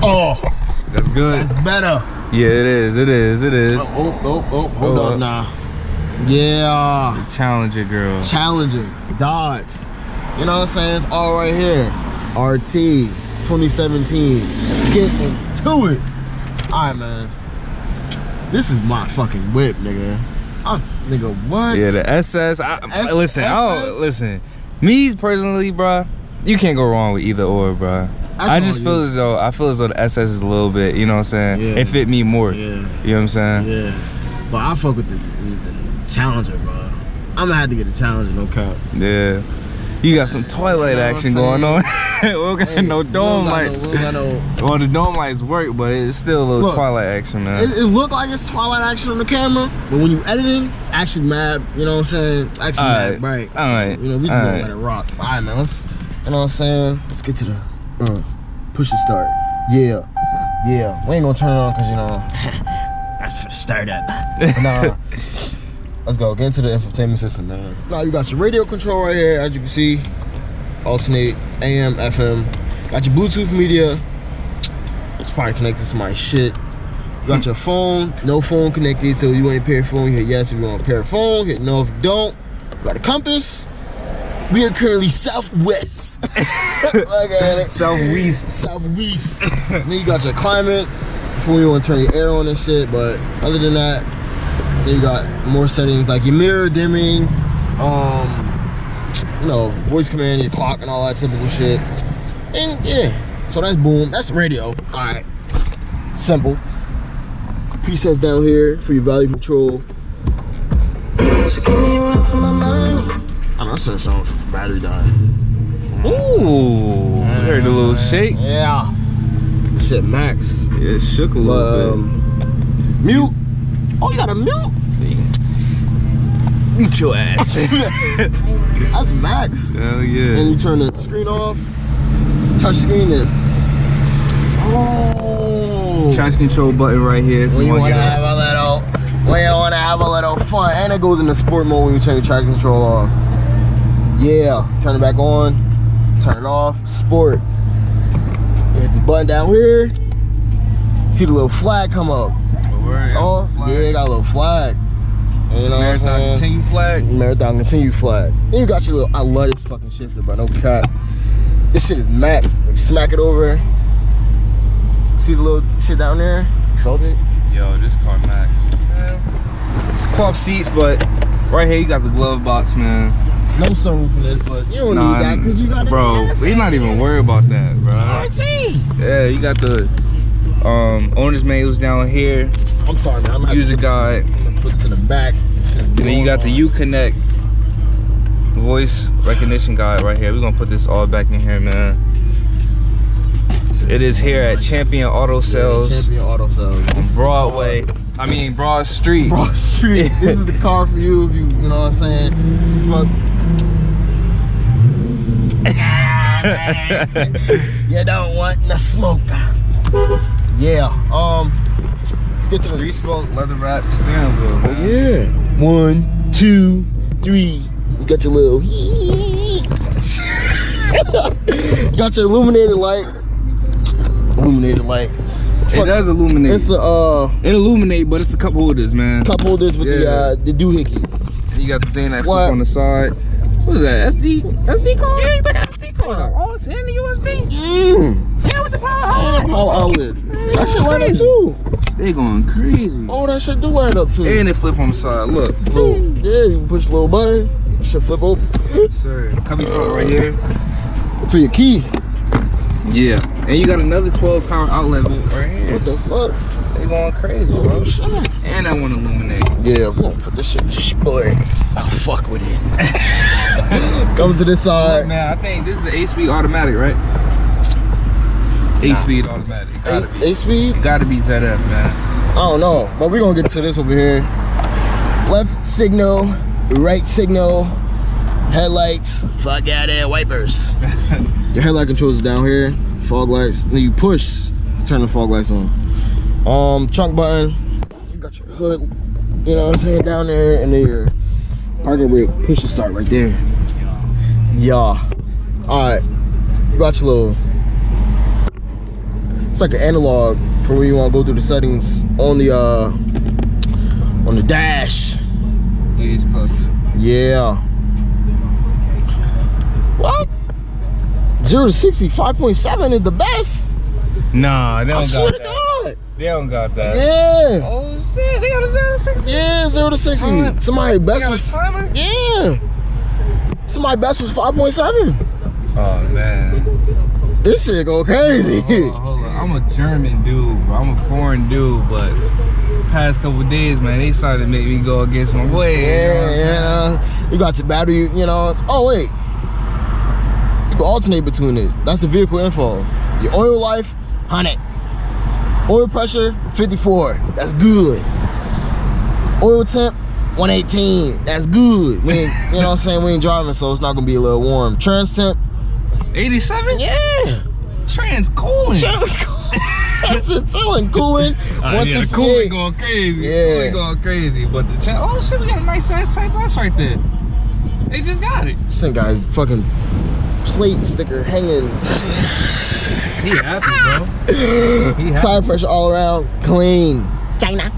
Oh, that's good. That's better. Yeah, it is. It is. It is. Oh, hold up now. Yeah. The Challenger, girl. Challenger, Dodge. You know what I'm saying? It's all right here. RT 2017. Let's get into it. All right, man. This is my fucking whip, nigga. Nigga, what? Yeah, the SS. Listen. Me personally, bro, you can't go wrong with either or, bro. I feel as though the SS is a little bit, you know what I'm saying? Yeah. It fit me more. Yeah. You know what I'm saying? Yeah. But I fuck with the Challenger, bro. I'm gonna have to get a Challenger, no cap. Yeah. You got some Twilight action going on. We don't got no dome light. Well, the dome lights work, but it's still a little Twilight action, man. It look like it's Twilight action on the camera, but when you editing, it's actually mad. You know what I'm saying? It's actually mad bright. All right. You know, we just gonna let it rock. All right, man. Let's. You know what I'm saying? Let's get to the push and start. Yeah. We ain't gonna turn it on because you know that's for the start up. Nah. Let's go, get into the infotainment system, man. Now you got your radio control right here, as you can see. Alternate, AM, FM. Got your Bluetooth media. It's probably connected to my shit. You got your phone, no phone connected, so you want to pair a phone, you hit yes. If you want to pair a phone, hit no if you don't. You got a compass. We are currently southwest. Southwest. Then you got your climate. Before you want to turn your air on and shit, but other than that, then you got more settings like your mirror dimming, you know, voice command, your clock and all that typical shit. And yeah, so that's boom, that's radio. All right, simple. Presets down here for your volume control. I'm not sure something for battery died. Ooh, heard a little shake. Yeah, shit max. Yeah, it shook a little bit. Mute. Oh, you got a mute? Mute your ass. That's max. Hell yeah. And you turn the screen off. Touch screen it. Oh. Traction control button right here. When you want to have a little fun. And it goes into sport mode when you turn your traction control off. Yeah. Turn it back on. Turn it off. Sport. You hit the button down here. See the little flag come up. It's off. Yeah, it got a little flag. You know what I'm saying? Marathon continue flag. Marathon continue flag. Then you got your little. I love this fucking shifter, bro. No cap. This shit is max. Like, smack it over. See the little shit down there? You felt it? Yo, this car max. It's cloth seats, but right here you got the glove box, man. No sunroof for this, but you don't need that because you got it. Bro, we're not even worried about that, bro. RT. Yeah, you got the owner's manuals down here. I'm sorry, man. I'm gonna user guide. I'm gonna put this in the back. And then you got the Uconnect voice recognition guide right here. We're gonna put this all back in here, man. It is here at Champion Auto Sales. Yeah, Champion Auto Sales. On Broadway. I mean Broad Street. Broad Street. This is the car for you if you know what I'm saying. Fuck. You don't want no smoke. Yeah. Let's get to the 3-spoke leather wrap steering wheel, man. Oh yeah. 1, 2, 3. You got your little. You got your illuminated light. It does illuminate. It's a it illuminate, but it's a cup holders, man. Cup holders with the doohickey. And you got the thing that flip on the side. What is that? SD card? Yeah, you got an SD card. Oh, it's in the USB. Yeah, with the power outlet. That shit light up too. They going crazy. Oh, that shit do light up too. And they flip on the side. Look. Yeah, you can push a little button. That shit flip open. Yes, sir. Cubby spot right here. For your key. Yeah. And you got another 12 power outlet right here. What the fuck? They going crazy, bro. And I want to illuminate. Yeah, we're gonna put this shit in the sport. I'll fuck with it. Come to this side. Look, man, I think this is an 8-speed automatic, right? 8-speed automatic. Gotta be. 8-speed? Gotta be ZF, man. I don't know, but we're gonna get to this over here. Left signal, right signal, headlights, fuck out there, wipers. Your headlight controls is down here, fog lights. Then you push, turn the fog lights on. Trunk button, you got your hood, you know what I'm saying, down there, and then your parking brake, push and start right there. Yeah. Alright, you got your little It's like an analog for when you want to go through the settings on the dash. Gauge cluster. Yeah. What? 0 to 60, 5.7 is the best. Nah, they don't I got swear that. to God. They don't got that. Yeah. Oh shit, they got a 0 to 60. Yeah, 0 to 60. Time. Somebody best They got was a timer? Yeah. Somebody best was 5.7. Oh man. This shit go crazy. Hold on. I'm a German dude, bro. I'm a foreign dude, but past couple days, man, they started to make me go against my way. Yeah. You got your battery, you know. Oh wait. You can alternate between it. That's the vehicle info. Your oil life, 100. Oil pressure, 54. That's good. Oil temp, 118. That's good. We ain't, you know what I'm saying? We ain't driving, so it's not gonna be a little warm. Trans temp, 87? yeah. Trans cooling. Trans cooling. That's just chilling, cooling. Yeah, the cooling going crazy. Yeah. Cooling going crazy. But the oh shit, we got a nice ass Type S right there. They just got it. This thing got his fucking plate sticker hanging. He happy, bro. He happy. Tire pressure all around, clean. China.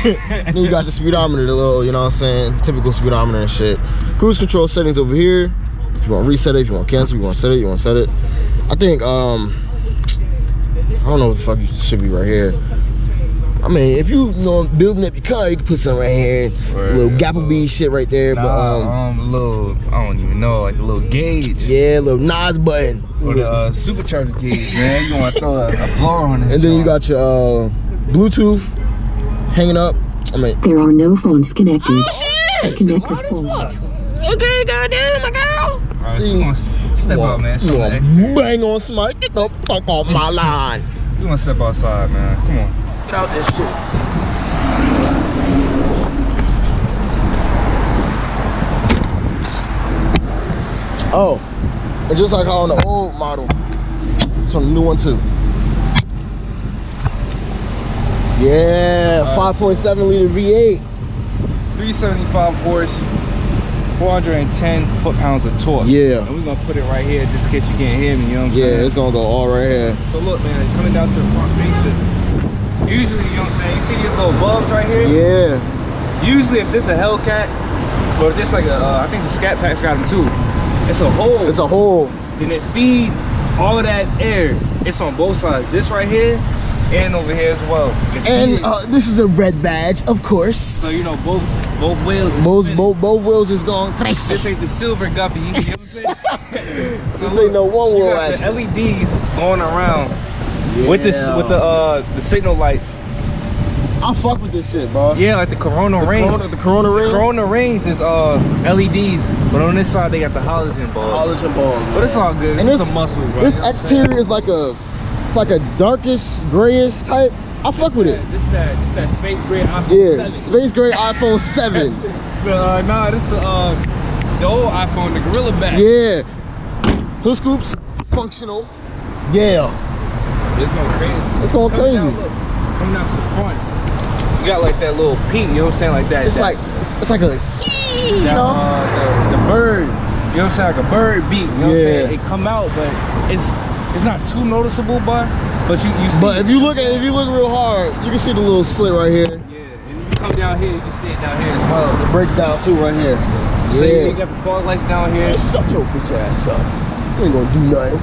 Then you got your speedometer, the little, you know what I'm saying, typical speedometer and shit. Cruise control settings over here. If you want to reset it, if you want to cancel, you want to set it, you want to set it. I think, I don't know what the fuck you should be right here. I mean, if you know building up your car, you can put something right here. Right, little Gapplebee shit right there. Nah, but little, I don't even know, like the little gauge. yeah, little Nas button. Or the supercharger gauge, man. You want to throw a blower on it. And then you got your Bluetooth hanging up. I mean, there are no phones connected. oh shit! Connected Loud as phone. fuck. Okay, goddamn, my girl. Alright, so you want to step out, man. Show the You exterior. bang on somebody. Get the fuck off my line. You want to step outside, man. Come on. Get out this shit. Oh, it's just like how on the old model. It's on the new one too. Yeah, 5.7 liter V8. 375 horse, 410 foot-pounds of torque. Yeah. And we're going to put it right here just in case you can't hear me, you know what I'm saying? Yeah, it's gonna go all right here. So look, man, coming down to the front face, usually, you know what I'm saying, you see these little bulbs right here? Yeah. Usually if this a Hellcat, or if this like a, I think the Scat Pack's got them too. It's a hole. It's a hole. And it feed all of that air. It's on both sides. This right here and over here as well. And this is a red badge, of course. So you know both wheels. Is Both wheels is going crazy. This ain't the silver guppy. You know what I'm saying? This ain't no one wheel action. The LEDs going around with this with the signal lights. I fuck with this shit, bro. Yeah, like the Corona rings. The Corona rings. The Corona rings is LEDs, but on this side they got the halogen bulbs. Halogen bulbs. But it's all good. And it's a muscle, bro. This exterior is like a, it's like a darkish, grayish type. I fuck with it. This that space gray iPhone 7. Space gray iPhone 7. Nah, this is the old iPhone, the Gorilla Back. Yeah. Hood scoops, functional. Yeah. It's going crazy. It's going crazy. Coming out to the front. You got like that little peak, you know what I'm saying, like that. It's like a, you know? The bird, you know what I'm saying, like a bird beat, you know what I'm saying? It come out, but it's not too noticeable, but you see. But if you look real hard, you can see the little slit right here. Yeah, and if you come down here, you can see it down here as well. It breaks down too right here. So you got the fog lights down here. Shut your bitch ass up. You ain't gonna do nothing.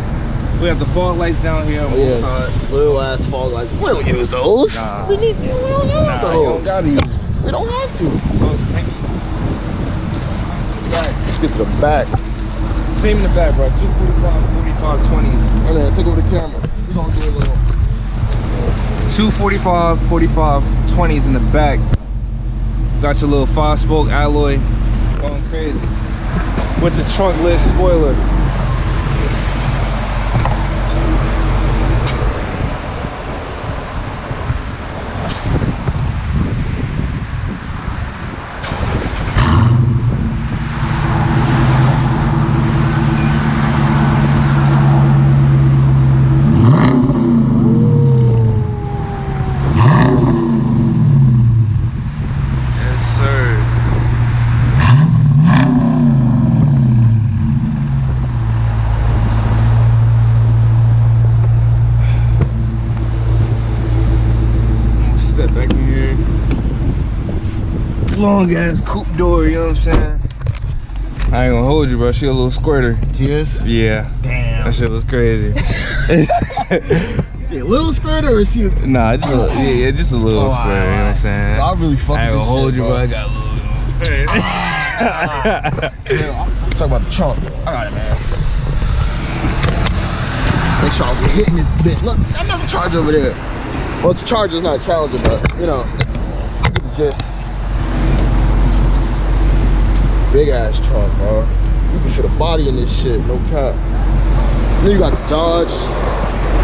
We have the fog lights down here on both sides. Little ass fog lights. We don't use those. Nah. We don't use those. You don't gotta use them. We don't have to. So it's tanky. Let's get to the back. Same in the back, bro. 245, 45, 20s. Hey man, take over the camera. We gonna do a little. 245, 45, 20s in the back. Got your little 5-spoke alloy going crazy. With the trunk lid spoiler. long ass coupe door, you know what I'm saying? I ain't gonna hold you, bro. She a little squirter. She is? Yeah. Damn. That shit was crazy. Is she a little squirter or is she? Nah, just a, just a little squirter, you know what I'm saying? I really fuck with this shit, I ain't gonna hold you, bro. I got a little. I'm talking about the trunk. I got it, man. Make sure I don't get hit in this bit. Look, another charger over there. Well, it's a charger, it's not a Challenger, but you know, I get the gist. Big ass trunk, bro. You can fit a body in this shit, no cap. Then you got the Dodge.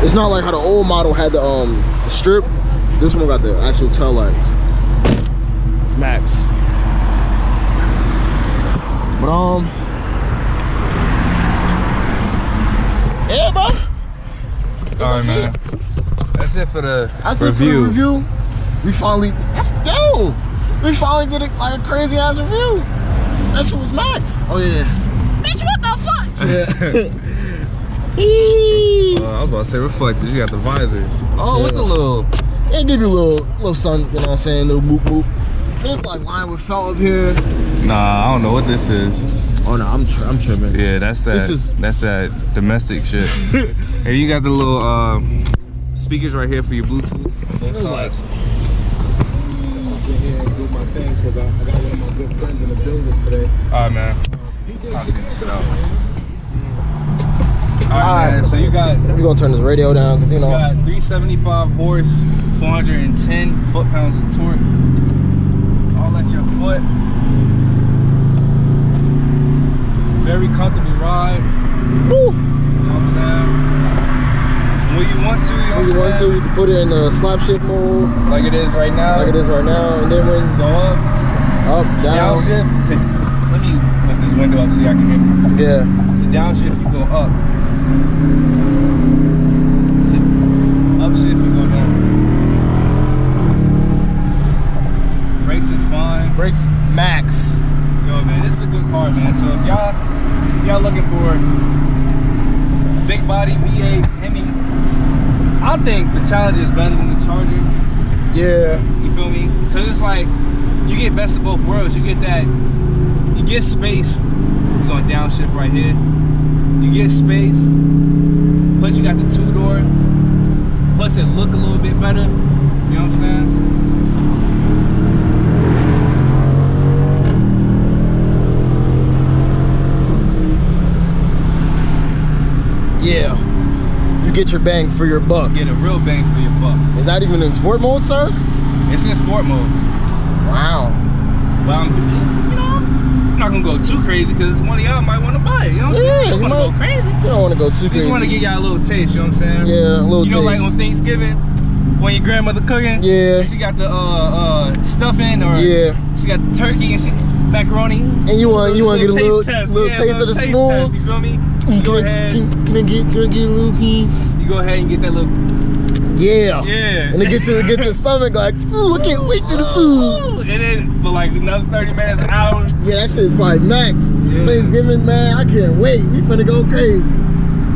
It's not like how the old model had the strip. This one got the actual tail lights. It's max. But yeah, bro. Alright, man. That's it for the That's review. It for the review. We finally, we finally did it like a crazy ass review. That shit was max. Oh yeah. Bitch, what the fuck? Yeah. I was about to say reflectors. You got the visors. Oh, Yeah. what's the little? They give you a little sun, you know what I'm saying? Little boop boop. It's like lined with felt up here. Nah, I don't know what this is. Oh no, I'm tripping. Yeah, that's that domestic shit. Here you got the little speakers right here for your Bluetooth. Relax. Get here and do my thing because I got one of my good friends in the building today. Alright, man. Time to get this shit out. Alright, man. So you got. We're gonna turn this radio down because you know. You got 375 horse, 410 foot-pounds of torque. All at your foot. Very comfortable ride. Woo! You know what I'm saying? When you want to, you know When you want to, you can put it in slap shift mode. like it is right now. Like it is right now. And then when Go up, down. downshift. Let me put this window up so y'all can hear me. Yeah. To downshift, you go up. To upshift, you go down. Brakes is fine. Brakes is max. Yo, man, this is a good car, man. So if y'all looking for big body V8 Hemi, I think the Challenger is better than the Charger. Yeah. You feel me? Cause it's like you get best of both worlds. You get that, you get space. We're going downshift right here. You get space. Plus you got the 2-door. Plus it look a little bit better. You know what I'm saying? Yeah. You get your bang for your buck. Get a real bang for your buck. Is that even in sport mode, sir? It's in sport mode. Wow. But I'm not gonna go too crazy because one of y'all might want to buy it. You know what I'm saying? You don't want to go crazy. You don't want to go too crazy. Just want to give y'all a little taste. You know what I'm saying? Yeah, a little taste. You know, like on Thanksgiving, when your grandmother cooking. Yeah. She got the stuffing, or she got the turkey and shit, macaroni. And you want to get a little taste taste of the smooth. You feel me? You go ahead. Can I get a little piece? You go ahead and get that little. Yeah. Yeah. And it get your stomach like, ooh, I can't wait to the food. And then for like another 30 minutes, an hour. Yeah, that shit's probably max. Yeah. Thanksgiving, man, I can't wait. We finna go crazy.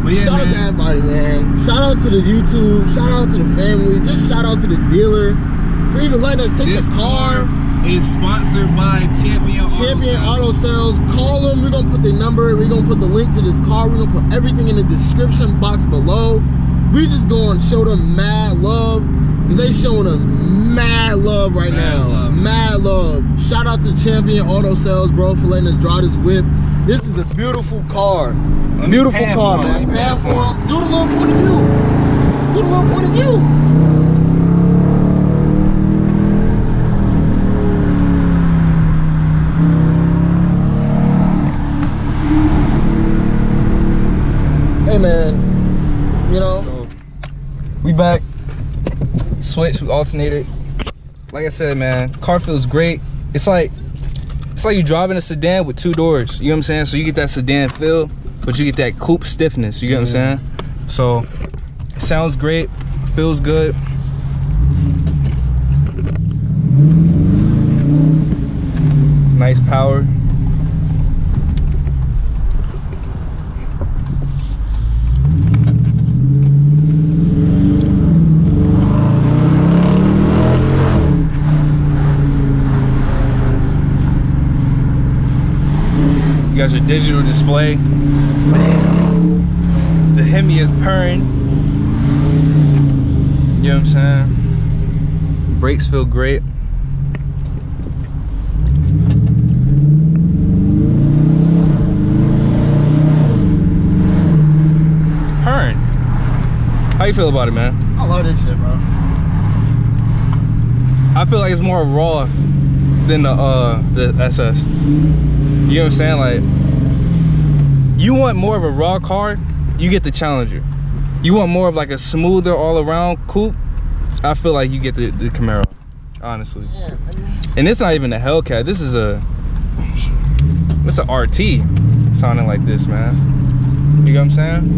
But yeah, shout out to everybody, man. Shout out to the YouTube. Shout out to the family. Just shout out to the dealer for even letting us take this the car. Is sponsored by Champion Auto Sales. Call them. We're gonna put their number. We're gonna put the link to this car. We're gonna put everything in the description box below. We just gonna show them mad love because they showing us mad love right now. Mad love. Shout out to Champion Auto Sales, bro, for letting us draw this whip. This is a beautiful car. Beautiful car, man. Pan for them. Do the little point of view. Do the little point of view. Hey man, you know, so, we back. Switch, we alternated. Like I said, man, car feels great. It's like you driving a sedan with 2 doors. You know what I'm saying? So you get that sedan feel, but you get that coupe stiffness. You get what I'm saying? So it sounds great, feels good. Nice power. You got your digital display. The Hemi is purring. You know what I'm saying? Brakes feel great. It's purring. How you feel about it, man? I love this shit, bro. I feel like it's more raw than the SS. You know what I'm saying? Like, you want more of a raw car, you get the Challenger. You want more of like a smoother all around coupe, I feel like you get the Camaro, honestly. Yeah, and it's not even a Hellcat. This is it's a RT sounding like this, man. You know what I'm saying?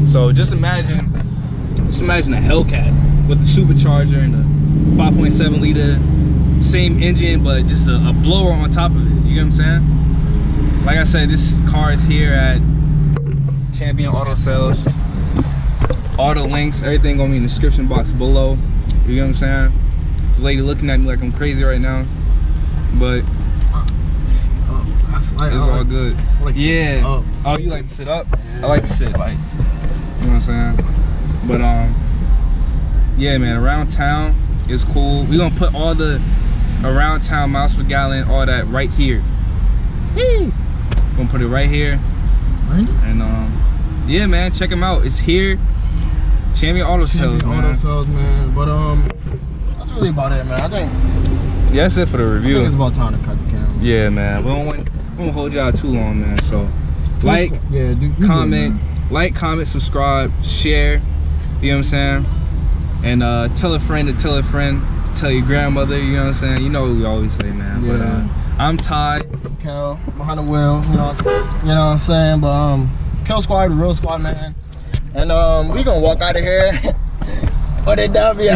So just imagine a Hellcat with the supercharger and the 5.7 liter, same engine, but just a blower on top of it. You know what I'm saying? Like I said, this car is here at Champion Auto Sales. All the links, everything gonna be in the description box below. You know what I'm saying? This lady looking at me like I'm crazy right now, but it's all good. Yeah. Oh, you like to sit up? Yeah. I like to sit, like, you know what I'm saying? But yeah, man, around town is cool. We gonna put all the around town miles per gallon, all that right here. Whee! Gonna put it right here. And yeah, man, check them out. It's here. Champion Auto Sales, man. Auto Sales, man. But that's really about it, man. I think. Yeah, that's it for the review. I think it's about time to cut the camera. Yeah, man. We don't hold y'all too long, man. So, like, comment, subscribe, share. You know what I'm saying? And tell a friend to tell a friend to tell your grandmother. You know what I'm saying? You know what we always say, man. Yeah. But I'm Ty. Kel behind the wheel. You know what I'm saying? But Kill Squad, the real squad, man. And we gonna walk out of here with a W.